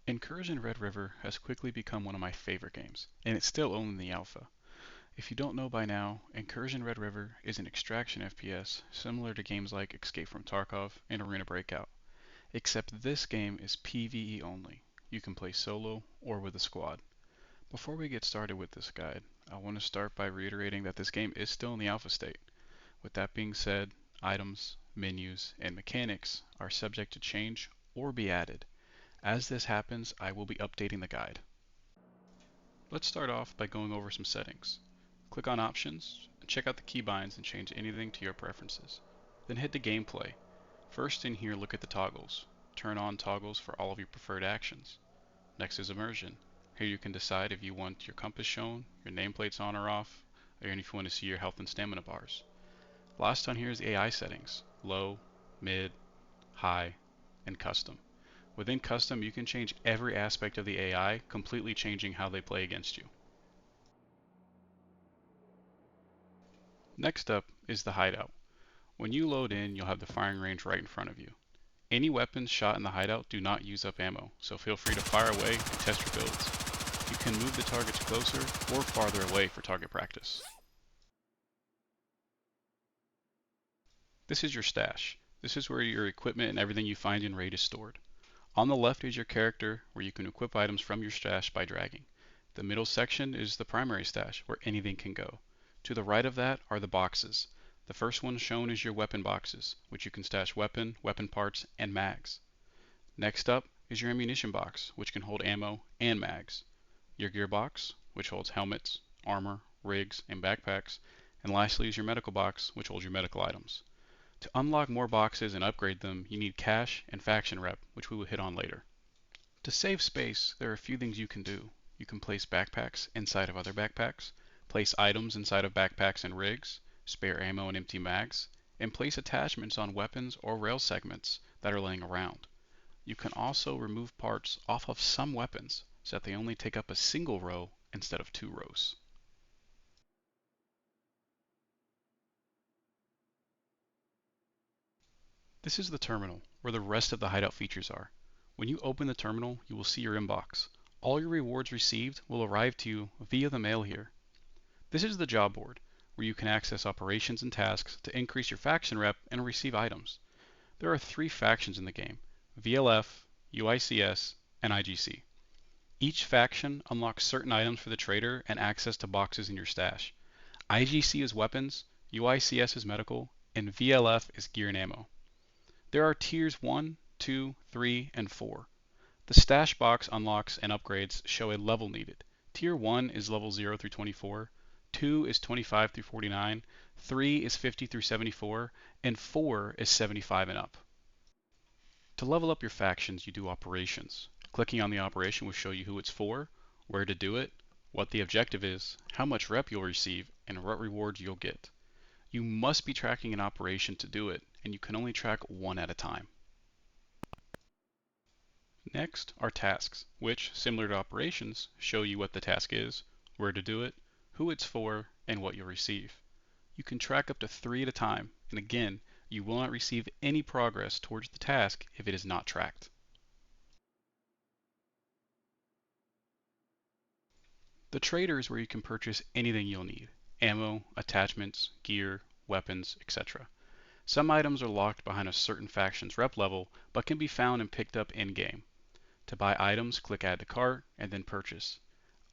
Incursion Red River has quickly become one of my favorite games, and it's still only in the alpha. If you don't know by now, Incursion Red River is an extraction FPS similar to games like Escape from Tarkov and Arena Breakout, except this game is PvE only. You can play solo or with a squad. Before we get started with this guide, I want to start by reiterating that this game is still in the alpha state. With that being said, items, menus, and mechanics are subject to change or be added. As this happens, I will be updating the guide. Let's start off by going over some settings. Click on Options, and check out the keybinds and change anything to your preferences. Then hit the Gameplay. First in here, look at the toggles. Turn on toggles for all of your preferred actions. Next is Immersion. Here you can decide if you want your compass shown, your nameplates on or off, or if you want to see your health and stamina bars. Last on here is AI settings, low, mid, high, and custom. Within custom, you can change every aspect of the AI, completely changing how they play against you. Next up is the Hideout. When you load in, you'll have the firing range right in front of you. Any weapons shot in the Hideout do not use up ammo, so feel free to fire away and test your builds. You can move the targets closer or farther away for target practice. This is your stash. This is where your equipment and everything you find in raid is stored. On the left is your character, where you can equip items from your stash by dragging. The middle section is the primary stash, where anything can go. To the right of that are the boxes. The first one shown is your weapon boxes, which you can stash weapon, weapon parts, and mags. Next up is your ammunition box, which can hold ammo and mags. Your gear box, which holds helmets, armor, rigs, and backpacks. And lastly is your medical box, which holds your medical items. To unlock more boxes and upgrade them, you need cache and faction rep, which we will hit on later. To save space, there are a few things you can do. You can place backpacks inside of other backpacks, place items inside of backpacks and rigs, spare ammo and empty mags, and place attachments on weapons or rail segments that are laying around. You can also remove parts off of some weapons so that they only take up a single row instead of two rows. This is the terminal, where the rest of the Hideout features are. When you open the terminal, you will see your inbox. All your rewards received will arrive to you via the mail here. This is the job board, where you can access operations and tasks to increase your faction rep and receive items. There are 3 factions in the game: VLF, UICS, and IGC. Each faction unlocks certain items for the trader and access to boxes in your stash. IGC is weapons, UICS is medical, and VLF is gear and ammo. There are tiers 1, 2, 3, and 4. The stash box unlocks and upgrades show a level needed. Tier 1 is level 0 through 24, 2 is 25 through 49, 3 is 50 through 74, and 4 is 75 and up. To level up your factions, you do operations. Clicking on the operation will show you who it's for, where to do it, what the objective is, how much rep you'll receive, and what rewards you'll get. You must be tracking an operation to do it, and you can only track one at a time. Next are tasks, which, similar to operations, show you what the task is, where to do it, who it's for, and what you'll receive. You can track up to 3 at a time, and again, you will not receive any progress towards the task if it is not tracked. The trader is where you can purchase anything you'll need: ammo, attachments, gear, weapons, etc. Some items are locked behind a certain faction's rep level, but can be found and picked up in-game. To buy items, click Add to Cart, and then Purchase.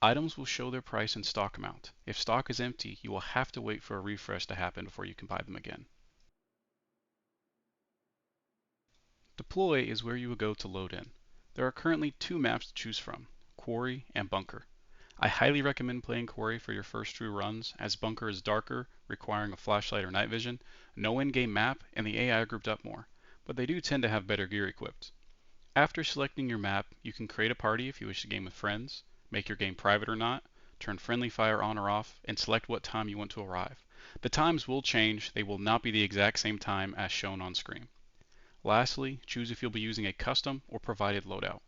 Items will show their price and stock amount. If stock is empty, you will have to wait for a refresh to happen before you can buy them again. Deploy is where you will go to load in. There are currently 2 maps to choose from: Quarry and Bunker. I highly recommend playing Quarry for your first few runs, as Bunker is darker, requiring a flashlight or night vision, no in-game map, and the AI are grouped up more, but they do tend to have better gear equipped. After selecting your map, you can create a party if you wish to game with friends, make your game private or not, turn friendly fire on or off, and select what time you want to arrive. The times will change, they will not be the exact same time as shown on screen. Lastly, choose if you'll be using a custom or provided loadout.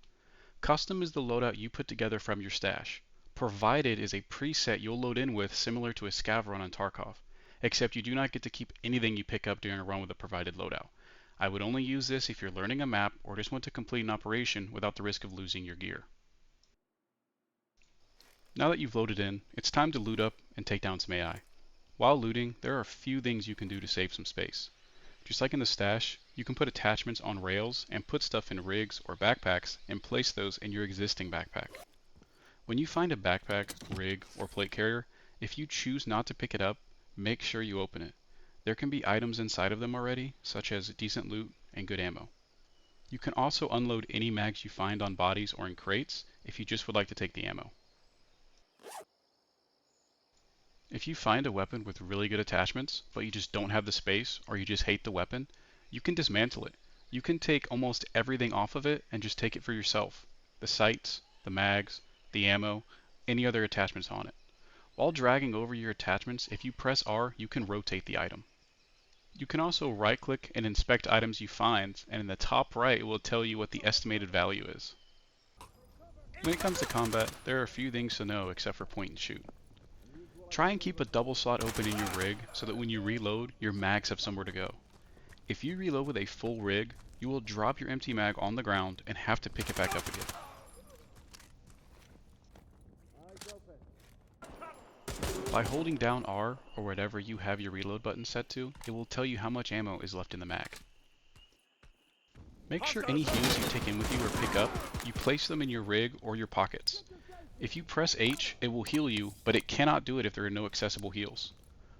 Custom is the loadout you put together from your stash. Provided is a preset you'll load in with, similar to a scav run on Tarkov, except you do not get to keep anything you pick up during a run with a provided loadout. I would only use this if you're learning a map or just want to complete an operation without the risk of losing your gear. Now that you've loaded in, it's time to loot up and take down some AI. While looting, there are a few things you can do to save some space. Just like in the stash, you can put attachments on rails and put stuff in rigs or backpacks and place those in your existing backpack. When you find a backpack, rig, or plate carrier, if you choose not to pick it up, make sure you open it. There can be items inside of them already, such as decent loot and good ammo. You can also unload any mags you find on bodies or in crates if you just would like to take the ammo. If you find a weapon with really good attachments, but you just don't have the space or you just hate the weapon, you can dismantle it. You can take almost everything off of it and just take it for yourself. The sights, the mags, the ammo, any other attachments on it. While dragging over your attachments, if you press R, you can rotate the item. You can also right-click and inspect items you find, and in the top right it will tell you what the estimated value is. When it comes to combat, there are a few things to know except for point and shoot. Try and keep a double slot open in your rig so that when you reload, your mags have somewhere to go. If you reload with a full rig, you will drop your empty mag on the ground and have to pick it back up again. By holding down R or whatever you have your reload button set to, it will tell you how much ammo is left in the mag. Make sure any heals you take in with you or pick up, you place them in your rig or your pockets. If you press H, it will heal you, but it cannot do it if there are no accessible heals.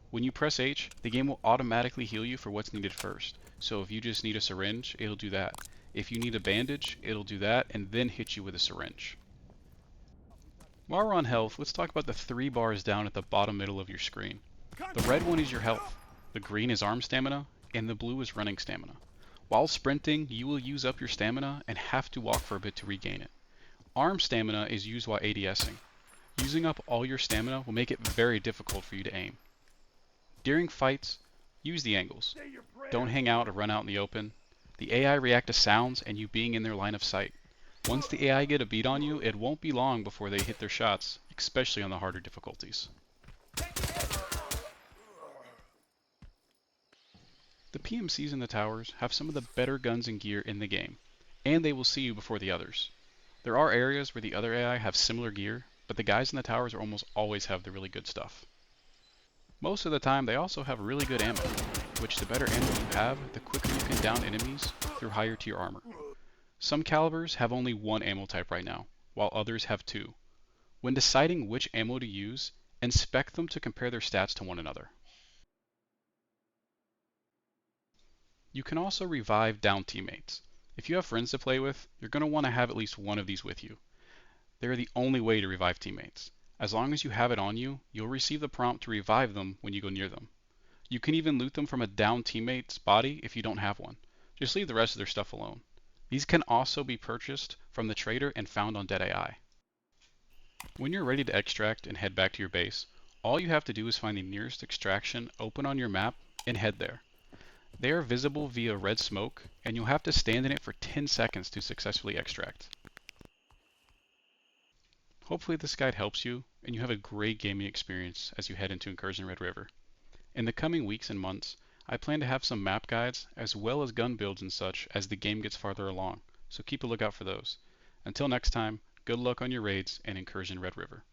When you press H, the game will automatically heal you for what's needed first. So if you just need a syringe, it'll do that. If you need a bandage, it'll do that and then hit you with a syringe. While we're on health, let's talk about the 3 bars down at the bottom middle of your screen. The red one is your health, the green is arm stamina, and the blue is running stamina. While sprinting, you will use up your stamina and have to walk for a bit to regain it. Arm stamina is used while ADSing. Using up all your stamina will make it very difficult for you to aim. During fights, use the angles. Don't hang out or run out in the open. The AI react to sounds and you being in their line of sight. Once the AI get a beat on you, it won't be long before they hit their shots, especially on the harder difficulties. The PMCs in the towers have some of the better guns and gear in the game, and they will see you before the others. There are areas where the other AI have similar gear, but the guys in the towers almost always have the really good stuff. Most of the time they also have really good ammo, which the better ammo you have, the quicker you can down enemies through higher tier armor. Some calibers have only one ammo type right now, while others have 2. When deciding which ammo to use, inspect them to compare their stats to one another. You can also revive down teammates. If you have friends to play with, you're going to want to have at least one of these with you. They are the only way to revive teammates. As long as you have it on you, you'll receive the prompt to revive them when you go near them. You can even loot them from a down teammate's body if you don't have one. Just leave the rest of their stuff alone. These can also be purchased from the trader and found on Dead AI. When you're ready to extract and head back to your base, all you have to do is find the nearest extraction open on your map and head there. They are visible via red smoke, and you'll have to stand in it for 10 seconds to successfully extract. Hopefully this guide helps you, and you have a great gaming experience as you head into Incursion Red River. In the coming weeks and months, I plan to have some map guides, as well as gun builds and such as the game gets farther along, so keep a lookout for those. Until next time, good luck on your raids and Incursion Red River.